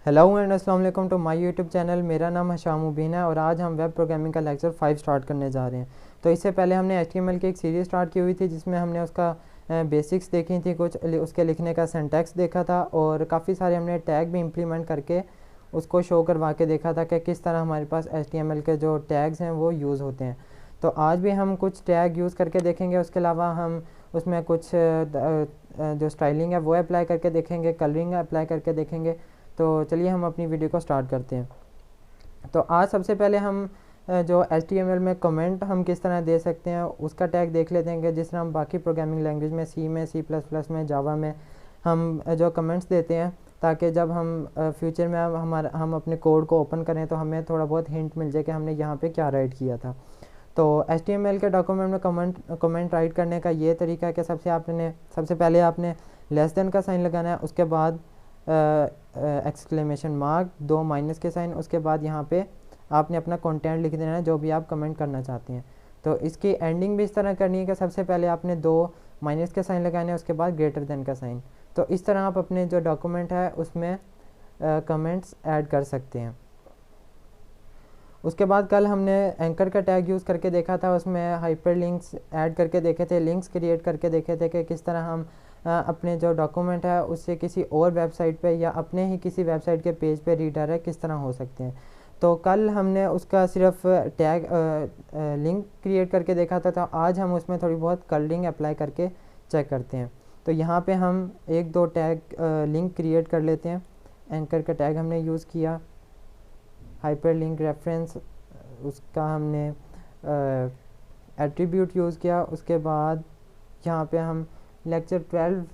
Hello and अस्सलाम वालेकुम to my YouTube channel. मेरा नाम हशाम मुबीन है और आज हम वेब प्रोग्रामिंग का लेक्चर 5 स्टार्ट करने जा रहे हैं। तो इससे पहले हमने HTML की एक सीरीज़ स्टार्ट की हुई थी जिसमें हमने उसका बेसिक्स देखी थी, कुछ उसके लिखने का सिंटैक्स देखा था और काफ़ी सारे हमने टैग भी इम्प्लीमेंट करके उसको शो करवा के देखा था कि किस तरह हमारे पास HTML के जो टैग्स हैं वो यूज़ होते हैं। तो आज भी हम कुछ टैग यूज़ करके देखेंगे। उसके अलावा हम उसमें कुछ जो स्टाइलिंग है वो अप्लाई करके देखेंगे, कलरिंग अप्लाई करके देखेंगे। तो चलिए हम अपनी वीडियो को स्टार्ट करते हैं। तो आज सबसे पहले हम जो HTML में कमेंट हम किस तरह दे सकते हैं उसका टैग देख लेते हैं कि जिस तरह हम बाकी प्रोग्रामिंग लैंग्वेज में C++ में जावा में हम जो कमेंट्स देते हैं ताकि जब हम फ्यूचर में हम अपने कोड को ओपन करें तो हमें थोड़ा बहुत हिंट मिल जाए कि हमने यहाँ पे क्या राइट किया था। तो HTML के डॉक्यूमेंट में कमेंट राइट करने का ये तरीका है कि सबसे पहले आपने लेस देन का साइन लगाना है, उसके बाद एक्सक्लेमेशन मार्क, 2 माइनस के साइन, उसके बाद यहाँ पे आपने अपना कंटेंट लिख देना है जो भी आप कमेंट करना चाहते हैं। तो इसकी एंडिंग भी इस तरह करनी है कि सबसे पहले आपने 2 माइनस के साइन लगाने हैं, उसके बाद ग्रेटर देन का साइन। तो इस तरह आप अपने जो डॉक्यूमेंट है उसमें कमेंट्स ऐड कर सकते हैं। उसके बाद कल हमने एंकर का टैग यूज़ करके देखा था, उसमें हाइपर लिंक्स ऐड करके देखे थे, लिंक्स क्रिएट करके देखे थे कि किस तरह हम अपने जो डॉक्यूमेंट है उससे किसी और वेबसाइट पे या अपने ही किसी वेबसाइट के पेज पे रीडायरेक्ट किस तरह हो सकते हैं। तो कल हमने उसका सिर्फ टैग लिंक क्रिएट करके देखा था, तो आज हम उसमें थोड़ी बहुत कलरिंग अप्लाई करके चेक करते हैं। तो यहाँ पे हम एक दो टैग लिंक क्रिएट कर लेते हैं। एंकर का टैग हमने यूज़ किया, हाइपर लिंक रेफरेंस उसका हमने एट्रीब्यूट यूज़ किया। उसके बाद यहाँ पे हम लेक्चर 12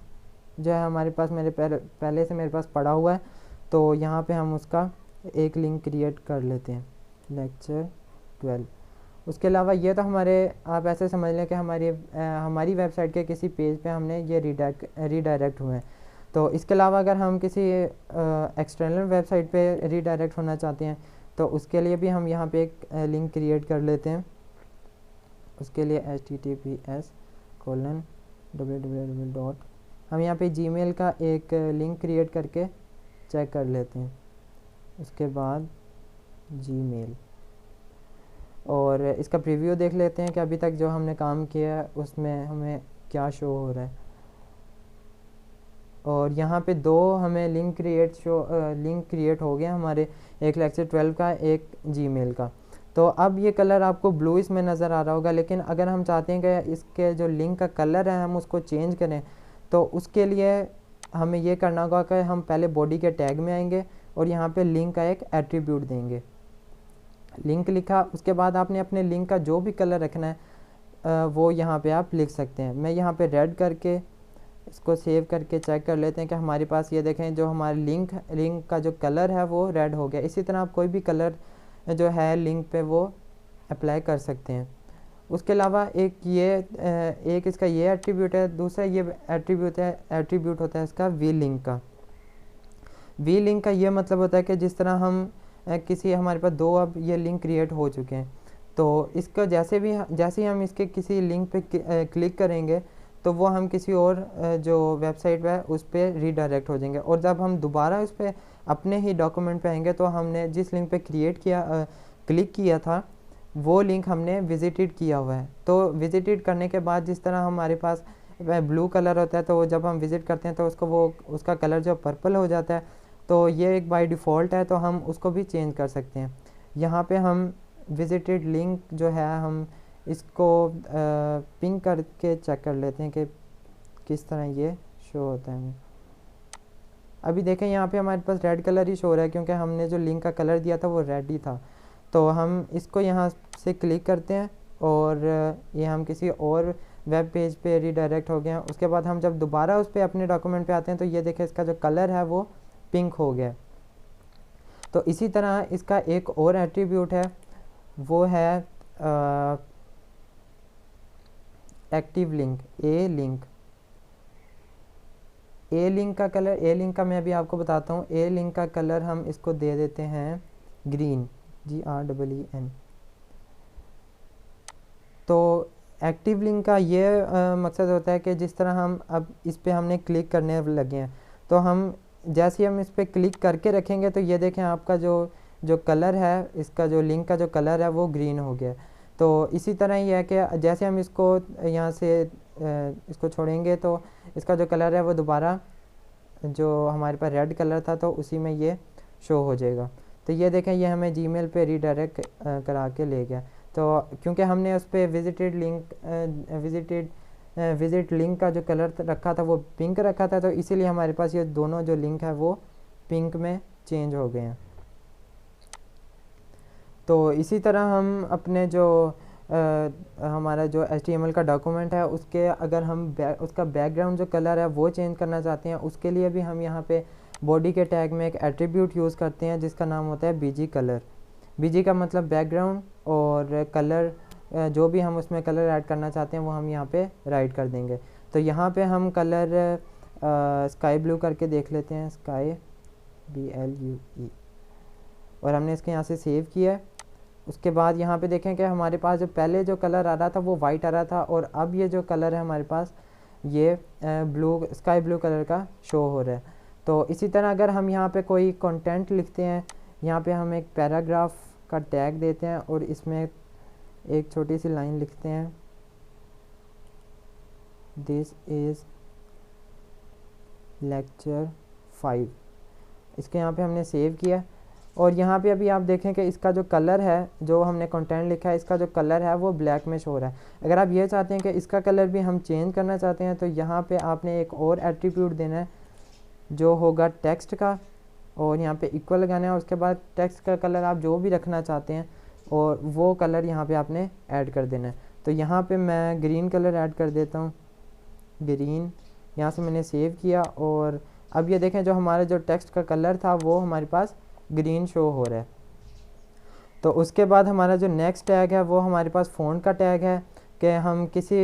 जो है हमारे पास पहले से मेरे पास पड़ा हुआ है, तो यहाँ पे हम उसका एक लिंक क्रिएट कर लेते हैं, लेक्चर 12। उसके अलावा ये तो आप ऐसे समझ लें कि हमारी वेबसाइट के किसी पेज पे हमने ये रीडायरेक्ट हुए हैं। तो इसके अलावा अगर हम किसी एक्सटर्नल वेबसाइट पे रीडायरेक्ट होना चाहते हैं तो उसके लिए भी हम यहाँ पे एक लिंक क्रिएट कर लेते हैं। उसके लिए https://www. हम यहाँ पे जीमेल का एक लिंक क्रिएट करके चेक कर लेते हैं। उसके बाद जीमेल और इसका प्रीव्यू देख लेते हैं कि अभी तक जो हमने काम किया है उसमें हमें क्या शो हो रहा है। और यहाँ पे दो हमें लिंक क्रिएट हो गया हमारे, एक लेक्चर 12 का, एक जीमेल का। तो अब ये कलर आपको ब्लू इसमें नज़र आ रहा होगा, लेकिन अगर हम चाहते हैं कि इसके जो लिंक का कलर है हम उसको चेंज करें तो उसके लिए हमें ये करना होगा कि हम पहले बॉडी के टैग में आएंगे और यहाँ पे लिंक का एक एट्रीब्यूट देंगे। लिंक लिखा, उसके बाद आपने अपने लिंक का जो भी कलर रखना है वो यहाँ पे आप लिख सकते हैं। मैं यहाँ पे रेड करके इसको सेव करके चेक कर लेते हैं कि हमारे पास ये देखें जो हमारे लिंक का जो कलर है वो रेड हो गया। इसी तरह आप कोई भी कलर जो है लिंक पे वो अप्लाई कर सकते हैं। उसके अलावा एक इसका ये एट्रीब्यूट है, दूसरा ये एट्रीब्यूट होता है इसका वी लिंक का। वी लिंक का ये मतलब होता है कि जिस तरह हम हमारे पास दो अब ये लिंक क्रिएट हो चुके हैं, तो इसका जैसे ही हम इसके किसी लिंक पे क्लिक करेंगे तो वो हम किसी और जो वेबसाइट है उस पर रीडायरेक्ट हो जाएंगे। और जब हम दोबारा उस पर अपने ही डॉक्यूमेंट पे आएंगे तो हमने जिस लिंक पे क्लिक किया था वो लिंक हमने विजिटेड किया हुआ है। तो विजिटेड करने के बाद जिस तरह हमारे पास ब्लू कलर होता है, तो जब हम विज़िट करते हैं तो उसका कलर जो पर्पल हो जाता है, तो ये एक बाय डिफ़ॉल्ट है, तो हम उसको भी चेंज कर सकते हैं। यहाँ पे हम विजिटेड लिंक जो है हम इसको पिंक करके चेक कर लेते हैं कि किस तरह ये शो होता है। अभी देखें यहाँ पे हमारे पास रेड कलर ही शो हो रहा है क्योंकि हमने जो लिंक का कलर दिया था वो रेड ही था। तो हम इसको यहाँ से क्लिक करते हैं और ये हम किसी और वेब पेज पे रीडायरेक्ट हो गए हैं। उसके बाद हम जब दोबारा उस पर अपने डॉक्यूमेंट पे आते हैं तो ये देखें इसका जो कलर है वो पिंक हो गया। तो इसी तरह इसका एक और एट्रीब्यूट है, वो है एक्टिव लिंक, ए लिंक का कलर, ए लिंक का मैं अभी आपको बताता हूँ। ए लिंक का कलर हम इसको दे देते हैं ग्रीन, GREEN। तो एक्टिव लिंक का ये मकसद होता है कि जिस तरह हम अब इस पे हमने क्लिक करने लगे हैं तो हम जैसे ही हम इस पर क्लिक करके रखेंगे तो ये देखें आपका जो कलर है, इसका जो लिंक का जो कलर है वो ग्रीन हो गया। तो इसी तरह ही है कि जैसे हम इसको यहाँ से इसको छोड़ेंगे तो इसका जो कलर है वो दोबारा जो हमारे पास रेड कलर था तो उसी में ये शो हो जाएगा। तो ये देखें ये हमें जीमेल पे रीडायरेक्ट करा के ले गया। तो क्योंकि हमने उस पर विजिट लिंक का जो कलर रखा था वो पिंक रखा था, तो इसीलिए हमारे पास ये दोनों जो लिंक है वो पिंक में चेंज हो गए हैं। तो इसी तरह हम अपने जो हमारा जो HTML का डॉक्यूमेंट है उसके अगर हम उसका बैकग्राउंड जो कलर है वो चेंज करना चाहते हैं, उसके लिए भी हम यहाँ पे बॉडी के टैग में एक एट्रीब्यूट यूज़ करते हैं जिसका नाम होता है BG कलर। BG का मतलब बैकग्राउंड, और कलर जो भी हम उसमें कलर ऐड करना चाहते हैं वो हम यहाँ पे राइट कर देंगे। तो यहाँ पे हम कलर स्काई ब्लू करके देख लेते हैं, स्काई BLUE, और हमने इसके यहाँ से सेव किया है। उसके बाद यहाँ पे देखें कि हमारे पास जो पहले जो कलर आ रहा था वो वाइट आ रहा था, और अब ये जो कलर है हमारे पास ये स्काई ब्लू कलर का शो हो रहा है। तो इसी तरह अगर हम यहाँ पे कोई कंटेंट लिखते हैं, यहाँ पे हम एक पैराग्राफ का टैग देते हैं और इसमें एक छोटी सी लाइन लिखते हैं, दिस इज़ लेक्चर 5। इसके यहाँ पे हमने सेव किया, और यहाँ पे अभी आप देखें कि इसका जो कलर है, जो हमने कंटेंट लिखा है, इसका जो कलर है वो ब्लैक में शो हो रहा है। अगर आप ये चाहते हैं कि इसका कलर भी हम चेंज करना चाहते हैं तो यहाँ पे आपने एक और एट्रीब्यूट देना है जो होगा टेक्स्ट का, और यहाँ पे इक्वल लगाना है। उसके बाद टेक्स्ट का कलर आप जो भी रखना चाहते हैं और वो कलर यहाँ पे आपने ऐड कर देना है। तो यहाँ पे मैं ग्रीन कलर ऐड कर देता हूँ, ग्रीन। यहाँ से मैंने सेव किया, और अब ये देखें जो हमारा जो टेक्स्ट का कलर था वो हमारे पास ग्रीन शो हो रहा है। तो उसके बाद हमारा जो नेक्स्ट टैग है वो हमारे पास फ़ॉन्ट का टैग है कि हम किसी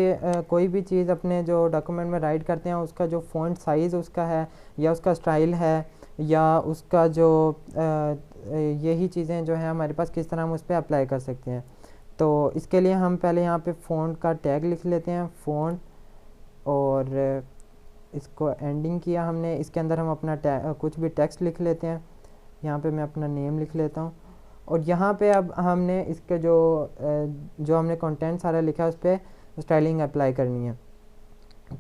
कोई भी चीज़ अपने जो डॉक्यूमेंट में राइट करते हैं उसका जो फ़ॉन्ट साइज़ उसका है, या उसका स्टाइल है, या उसका जो यही चीज़ें जो है हमारे पास किस तरह हम उस पर अप्लाई कर सकते हैं। तो इसके लिए हम पहले यहाँ पे फ़ॉन्ट का टैग लिख लेते हैं, फ़ॉन्ट, और इसको एंडिंग किया हमने। इसके अंदर हम अपना कुछ भी टेक्स्ट लिख लेते हैं। यहाँ पे मैं अपना नेम लिख लेता हूँ, और यहाँ पे अब हमने इसके जो हमने कंटेंट सारा लिखा है उस पर स्टाइलिंग अप्लाई करनी है।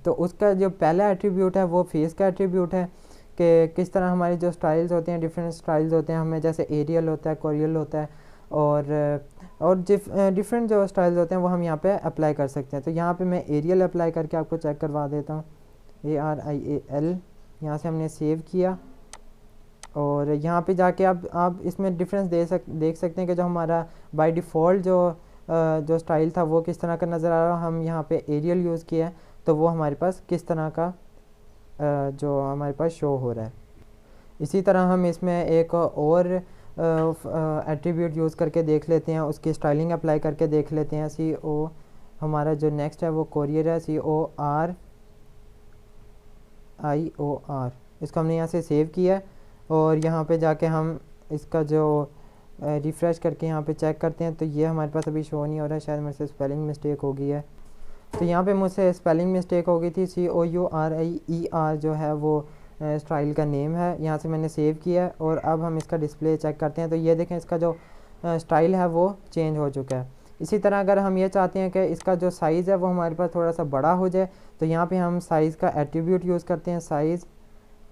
तो उसका जो पहला एट्रीब्यूट है वो फेस का एट्रीब्यूट है कि किस तरह हमारी जो स्टाइल्स होते हैं, डिफरेंट स्टाइल्स होते हैं हमें, जैसे एरियल होता है, कोरियल होता है, और डिफरेंट जो स्टाइल्स होते हैं वो हम यहाँ पे अप्लाई कर सकते हैं। तो यहाँ पे मैं एरियल अप्लाई करके आपको चेक करवा देता हूँ, ARIAL। यहाँ से हमने सेव किया, और यहाँ पे जाके आप इसमें डिफरेंस देख सकते हैं कि जो हमारा बाय डिफ़ॉल्ट जो स्टाइल था वो किस तरह का नज़र आ रहा है। हम यहाँ पे एरियल यूज़ किया है तो वो हमारे पास किस तरह का जो हमारे पास शो हो रहा है। इसी तरह हम इसमें एक और एट्रीब्यूट यूज़ करके देख लेते हैं, उसकी स्टाइलिंग अप्लाई करके देख लेते हैं। CO हमारा जो नेक्स्ट है वो कोरियर है, CORIOR। इसको हमने यहाँ से सेव किया है, और यहाँ पे जाके हम इसका जो रिफ़्रेश करके यहाँ पे चेक करते हैं तो ये हमारे पास अभी शो नहीं हो रहा है, शायद मेरे से स्पेलिंग मिस्टेक हो गई है। तो यहाँ पे मुझसे स्पेलिंग मिस्टेक हो गई थी, COURIER जो है वो स्टाइल का नेम है। यहाँ से मैंने सेव किया है, और अब हम इसका डिस्प्ले चेक करते हैं तो ये देखें इसका जो स्टाइल है वो चेंज हो चुका है। इसी तरह अगर हम ये चाहते हैं कि इसका जो साइज़ है वो हमारे पास थोड़ा सा बड़ा हो जाए तो यहाँ पे हम साइज़ का एट्रीब्यूट यूज़ करते हैं, साइज़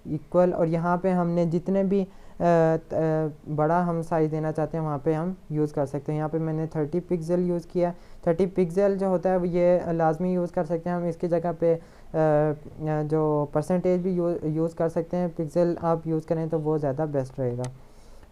इक्वल, और यहाँ पे हमने जितने भी बड़ा हम साइज़ देना चाहते हैं वहाँ पे हम यूज़ कर सकते हैं। यहाँ पे मैंने 30 पिक्सल यूज़ किया। 30 पिक्सल जो होता है ये लाजमी यूज़ कर सकते हैं हम। इसकी जगह पे जो परसेंटेज भी यूज़ कर सकते हैं, पिक्सल आप यूज़ करें तो वो ज़्यादा बेस्ट रहेगा।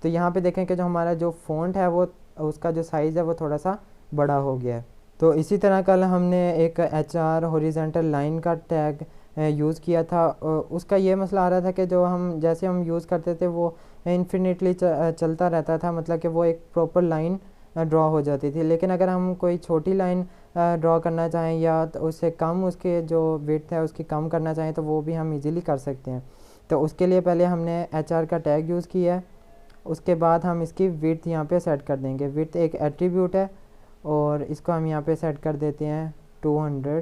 तो यहाँ पे देखें कि जो हमारा जो फ़ॉन्ट है वो उसका जो साइज़ है वो थोड़ा सा बड़ा हो गया है। तो इसी तरह कल हमने एक HR हॉरिजॉन्टल लाइन का टैग यूज़ किया था। उसका ये मसला आ रहा था कि जो हम जैसे हम यूज़ करते थे वो इन्फिनिटली चलता रहता था, मतलब कि वो एक प्रॉपर लाइन ड्रॉ हो जाती थी। लेकिन अगर हम कोई छोटी लाइन ड्रॉ करना चाहें या तो उससे कम उसके जो विड्थ है उसकी कम करना चाहें तो वो भी हम इजीली कर सकते हैं। तो उसके लिए पहले हमने HR का टैग यूज़ किया है, उसके बाद हम इसकी विड्थ यहाँ पे सेट कर देंगे। विड्थ एक एट्रीब्यूट है और इसको हम यहाँ पे सेट कर देते हैं 200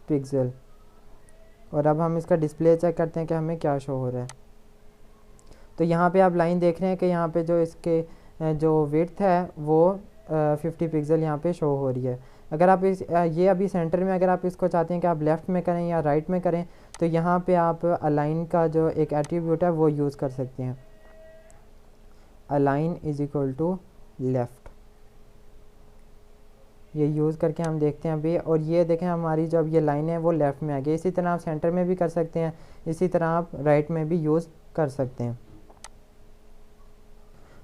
पिक्सल। और अब हम इसका डिस्प्ले चेक करते हैं कि हमें क्या शो हो रहा है। तो यहाँ पे आप लाइन देख रहे हैं कि यहाँ पे जो इसके जो विड्थ है वो 50 पिक्सल यहाँ पे शो हो रही है। अगर आप ये अभी सेंटर में अगर आप इसको चाहते हैं कि आप लेफ़्ट में करें या राइट में करें, तो यहाँ पे आप अलाइन का जो एक एट्रीब्यूट है वो यूज़ कर सकते हैं, align is equal to left. ये यूज़ करके हम देखते हैं अभी, और ये देखें हमारी जो अब ये लाइन है वो लेफ़्ट में आ गई। इसी तरह आप सेंटर में भी कर सकते हैं, इसी तरह आप राइट में भी यूज़ कर सकते हैं।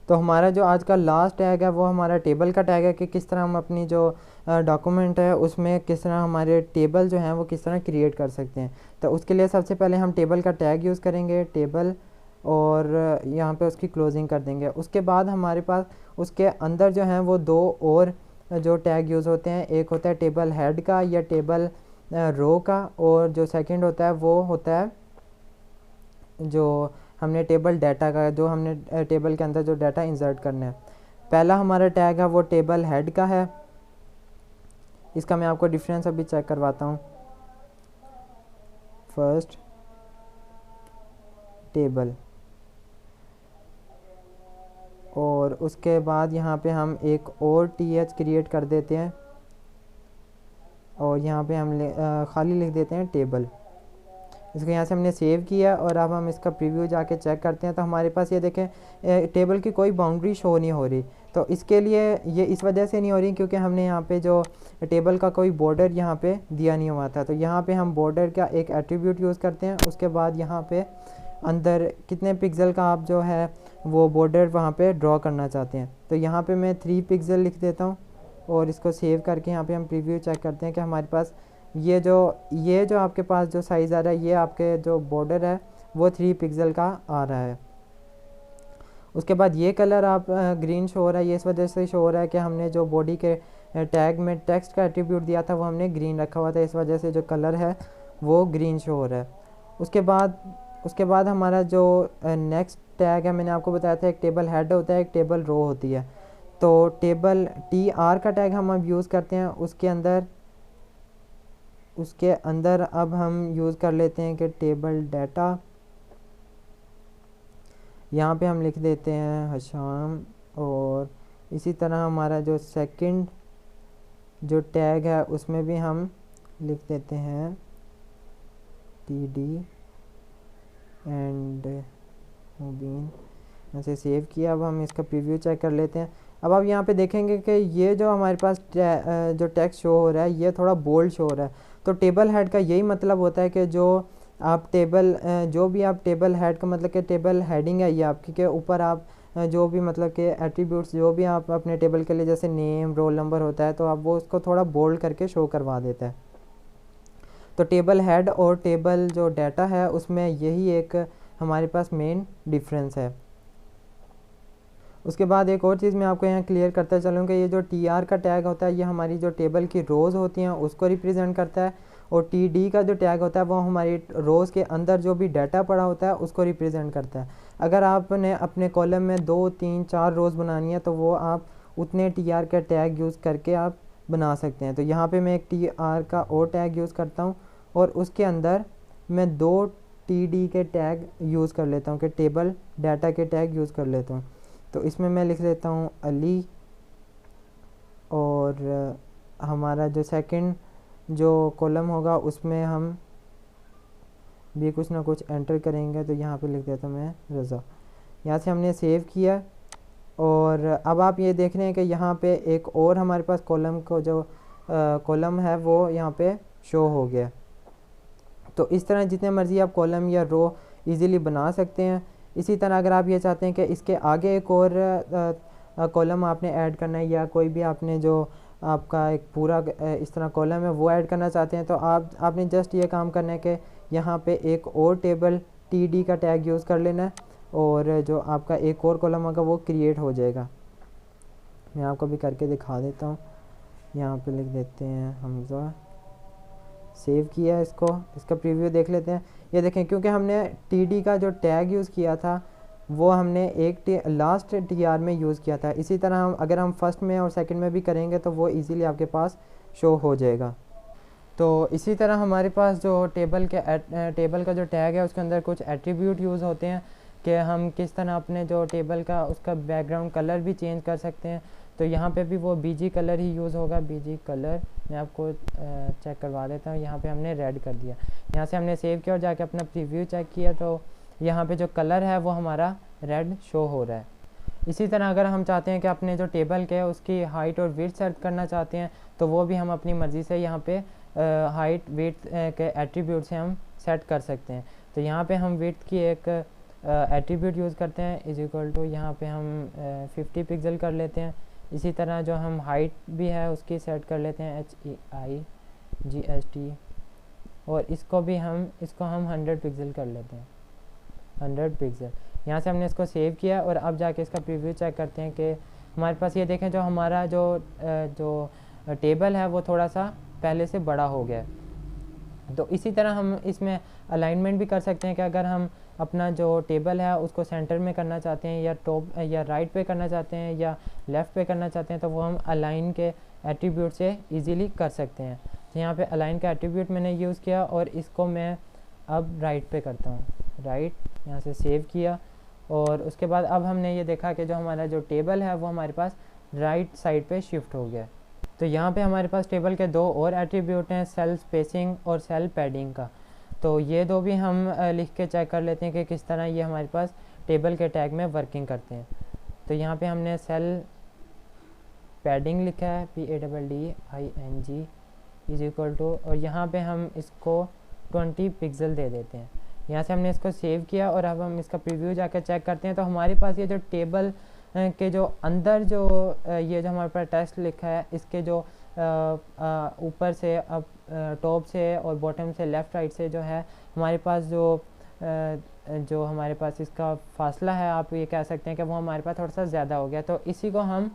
तो हमारा जो आज का लास्ट टैग है वो हमारा टेबल का टैग है कि किस तरह हम अपनी जो डॉक्यूमेंट है उसमें किस तरह हमारे टेबल जो हैं वो किस तरह क्रिएट कर सकते हैं। तो उसके लिए सबसे पहले हम टेबल का टैग यूज़ करेंगे, टेबल, और यहाँ पे उसकी क्लोजिंग कर देंगे। उसके बाद हमारे पास उसके अंदर जो हैं वो दो और जो टैग यूज़ होते हैं, एक होता है टेबल हेड का या टेबल रो का, और जो सेकंड होता है वो होता है जो हमने टेबल डाटा का, जो हमने टेबल के अंदर जो डाटा इंसर्ट करना है। पहला हमारा टैग है वो टेबल हेड का है। इसका मैं आपको डिफरेंस अभी चेक करवाता हूँ। फर्स्ट टेबल, और उसके बाद यहाँ पे हम एक और th क्रिएट कर देते हैं, और यहाँ पे हम खाली लिख देते हैं टेबल। इसको यहाँ से हमने सेव किया, और अब हम इसका प्रीव्यू जाके चेक करते हैं। तो हमारे पास ये देखें टेबल की कोई बाउंड्री शो नहीं हो रही। तो इसके लिए ये इस वजह से नहीं हो रही क्योंकि हमने यहाँ पे जो टेबल का कोई बॉर्डर यहाँ पे दिया नहीं हुआ था। तो यहाँ पे हम बॉर्डर का एक एट्रीब्यूट यूज़ करते हैं। उसके बाद यहाँ पे अंदर कितने पिक्सल का आप जो है वो बॉर्डर वहाँ पे ड्रॉ करना चाहते हैं। तो यहाँ पे मैं 3 पिक्सल लिख देता हूँ, और इसको सेव करके यहाँ पे हम प्रीव्यू चेक करते हैं कि हमारे पास ये जो आपके पास जो साइज़ आ रहा है, ये आपके जो बॉर्डर है वो 3 पिक्सल का आ रहा है। उसके बाद ये कलर आप ग्रीन शो हो रहा है, ये इस वजह से शो हो रहा है कि हमने जो बॉडी के टैग में टेक्स्ट का एट्रीब्यूट दिया था वो हमने ग्रीन रखा हुआ था, इस वजह से जो कलर है वो ग्रीन शो हो रहा है। उसके बाद हमारा जो नेक्स्ट टैग है, मैंने आपको बताया था एक टेबल हेड होता है, एक टेबल रो होती है। तो टेबल tr का टैग हम अब यूज़ करते हैं। उसके अंदर अब हम यूज़ कर लेते हैं कि टेबल डाटा, यहाँ पे हम लिख देते हैं हशाम, और इसी तरह हमारा जो सेकंड जो टैग है उसमें भी हम लिख देते हैं td एंड मुबीन। ऐसे सेव किया। अब हम इसका प्रीव्यू चेक कर लेते हैं। अब आप यहाँ पे देखेंगे कि ये जो हमारे पास जो टेक्स्ट शो हो रहा है ये थोड़ा बोल्ड शो हो रहा है। तो टेबल हेड का यही मतलब होता है कि जो भी आप टेबल हेड का मतलब कि टेबल हेडिंग है ये आपकी के ऊपर आप जो भी मतलब कि एट्रीब्यूट्स जो भी आप अपने टेबल के लिए जैसे नेम, रोल नंबर होता है, तो आप वो उसको थोड़ा बोल्ड करके शो करवा देता है। तो टेबल हेड और टेबल जो डाटा है उसमें यही एक हमारे पास मेन डिफरेंस है। उसके बाद एक और चीज़ मैं आपको यहाँ क्लियर करता चलूँ कि ये जो tr का टैग होता है ये हमारी जो टेबल की रोज़ होती हैं उसको रिप्रेजेंट करता है, और td का जो टैग होता है वो हमारी रोज़ के अंदर जो भी डाटा पड़ा होता है उसको रिप्रेजेंट करता है। अगर आपने अपने कॉलम में 2, 3, 4 रोज़ बनानी है तो वो आप उतने tr का टैग यूज़ करके आप बना सकते हैं। तो यहाँ पे मैं एक tr का और टैग यूज़ करता हूँ, और उसके अंदर मैं 2 td के टैग यूज़ कर लेता हूँ कि टेबल डाटा के टैग यूज़ कर लेता हूँ। तो इसमें मैं लिख देता हूँ अली, और हमारा जो सेकंड जो कॉलम होगा उसमें हम भी कुछ ना कुछ एंटर करेंगे। तो यहाँ पे लिख देता हूँ मैं रज़ा। यहाँ से हमने सेव किया, और अब आप ये देख रहे हैं कि यहाँ पे एक और हमारे पास कॉलम है वो यहाँ पे शो हो गया। तो इस तरह जितने मर्ज़ी आप कॉलम या रो इजीली बना सकते हैं। इसी तरह अगर आप ये चाहते हैं कि इसके आगे एक और कॉलम आपने ऐड करना है, या कोई भी आपने जो आपका एक पूरा इस तरह कॉलम है वो ऐड करना चाहते हैं, तो आपने जस्ट ये काम करना है कि यहाँ पे एक और टेबल td का टैग यूज़ कर लेना है, और जो आपका एक और कॉलम होगा वो क्रिएट हो जाएगा। मैं आपको भी करके दिखा देता हूँ। यहाँ पे लिख देते हैं हमज़ा, सेव किया इसको, इसका प्रीव्यू देख लेते हैं। ये देखें क्योंकि हमने td का जो टैग यूज़ किया था वो हमने एक लास्ट tr में यूज़ किया था। इसी तरह अगर हम फर्स्ट में और सेकंड में भी करेंगे तो वो इजीली आपके पास शो हो जाएगा। तो इसी तरह हमारे पास जो टेबल का जो टैग है उसके अंदर कुछ एट्रीब्यूट यूज़ होते हैं। कि हम किस तरह अपने जो टेबल का उसका बैकग्राउंड कलर भी चेंज कर सकते हैं। तो यहाँ पे भी वो बीजी कलर ही यूज़ होगा। बीजी कलर मैं आपको चेक करवा देता हूँ। यहाँ पे हमने रेड कर दिया, यहाँ से हमने सेव किया और जाके अपना प्रीव्यू चेक किया तो यहाँ पे जो कलर है वो हमारा रेड शो हो रहा है। इसी तरह अगर हम चाहते हैं कि अपने जो टेबल के है उसकी हाइट और विड्थ सेट करना चाहते हैं तो वो भी हम अपनी मर्ज़ी से यहाँ पे हाइट विड्थ के एट्रीब्यूट से हम सेट कर सकते हैं। तो यहाँ पे हम विड्थ की एक एट्रीब्यूट यूज़ करते हैं इज इक्वल टू, यहाँ पे हम 50 पिक्सल कर लेते हैं। इसी तरह जो हम हाइट भी है उसकी सेट कर लेते हैं HEIGHT, और इसको हम 100 पिक्सल कर लेते हैं, 100 पिक्सल। यहाँ से हमने इसको सेव किया और अब जाके इसका प्रीव्यू चेक करते हैं कि हमारे पास ये देखें जो हमारा जो टेबल है वो थोड़ा सा पहले से बड़ा हो गया है। तो इसी तरह हम इसमें अलाइनमेंट भी कर सकते हैं कि अगर हम अपना जो टेबल है उसको सेंटर में करना चाहते हैं या टॉप या राइट पे करना चाहते हैं या लेफ़्ट पे करना चाहते हैं तो वो हम अलाइन के एट्रीब्यूट से इजीली कर सकते हैं। तो यहाँ पे अलाइन का एट्रीब्यूट मैंने यूज़ किया और इसको मैं अब राइट पे करता हूँ, राइट, यहाँ से सेव किया। और उसके बाद अब हमने ये देखा कि जो हमारा जो टेबल है वो हमारे पास राइट साइड पे शिफ्ट हो गया। तो यहाँ पे हमारे पास टेबल के दो और एट्रीब्यूट हैं, सेल स्पेसिंग और सेल पैडिंग का। तो ये दो भी हम लिख के चेक कर लेते हैं कि किस तरह ये हमारे पास टेबल के टैग में वर्किंग करते हैं। तो यहाँ पे हमने सेल पैडिंग लिखा है PADDING इज इक्वल टू, और यहाँ पे हम इसको 20 पिक्सल दे देते हैं। यहाँ से हमने इसको सेव किया और अब हम इसका प्रीव्यू जाकर चेक करते हैं तो हमारे पास ये जो टेबल के जो अंदर जो ये जो हमारे पास टेक्स्ट लिखा है इसके जो ऊपर से अब टॉप से और बॉटम से लेफ़्ट राइट से जो है हमारे पास जो हमारे पास इसका फासला है, आप ये कह सकते हैं कि वो हमारे पास थोड़ा सा ज़्यादा हो गया। तो इसी को हम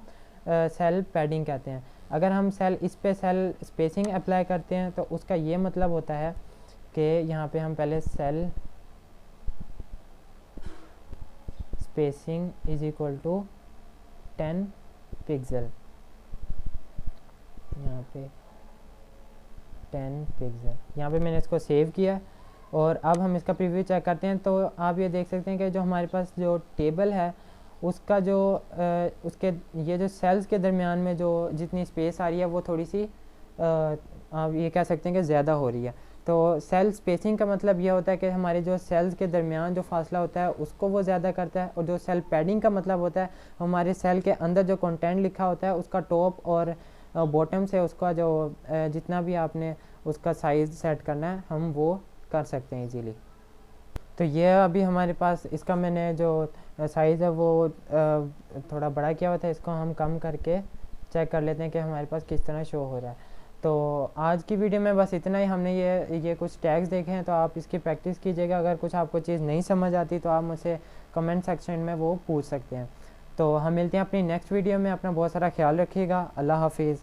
सेल पैडिंग कहते हैं। अगर हम इस पे सेल स्पेसिंग अप्लाई करते हैं तो उसका ये मतलब होता है कि यहाँ पे हम पहले cell spacing is equal to 10 pixel, यहाँ पे 10 पिक्सल, यहाँ पे मैंने इसको सेव किया और अब हम इसका प्रीव्यू चेक करते हैं। तो आप ये देख सकते हैं कि जो हमारे पास जो टेबल है उसका जो उसके ये जो सेल्स के दरमियान में जो जितनी स्पेस आ रही है वो थोड़ी सी आप ये कह सकते हैं कि ज़्यादा हो रही है। तो सेल स्पेसिंग का मतलब ये होता है कि हमारे जो सेल्स के दरमियान जो फासला होता है उसको वो ज़्यादा करता है, और जो सेल पैडिंग का मतलब होता है हमारे सेल के अंदर जो कंटेंट लिखा होता है उसका टॉप और बॉटम से उसका जो जितना भी आपने उसका साइज़ सेट करना है हम वो कर सकते हैं इजीली। तो ये अभी हमारे पास इसका मैंने जो साइज़ है वो थोड़ा बड़ा किया हुआ था, इसको हम कम करके चेक कर लेते हैं कि हमारे पास किस तरह शो हो रहा है। तो आज की वीडियो में बस इतना ही। हमने ये कुछ टैग्स देखे हैं तो आप इसकी प्रैक्टिस कीजिएगा। अगर कुछ आपको चीज़ नहीं समझ आती तो आप मुझसे कमेंट सेक्शन में वो पूछ सकते हैं। तो हम मिलते हैं अपनी नेक्स्ट वीडियो में। अपना बहुत सारा ख्याल रखिएगा। अल्लाह हाफिज़।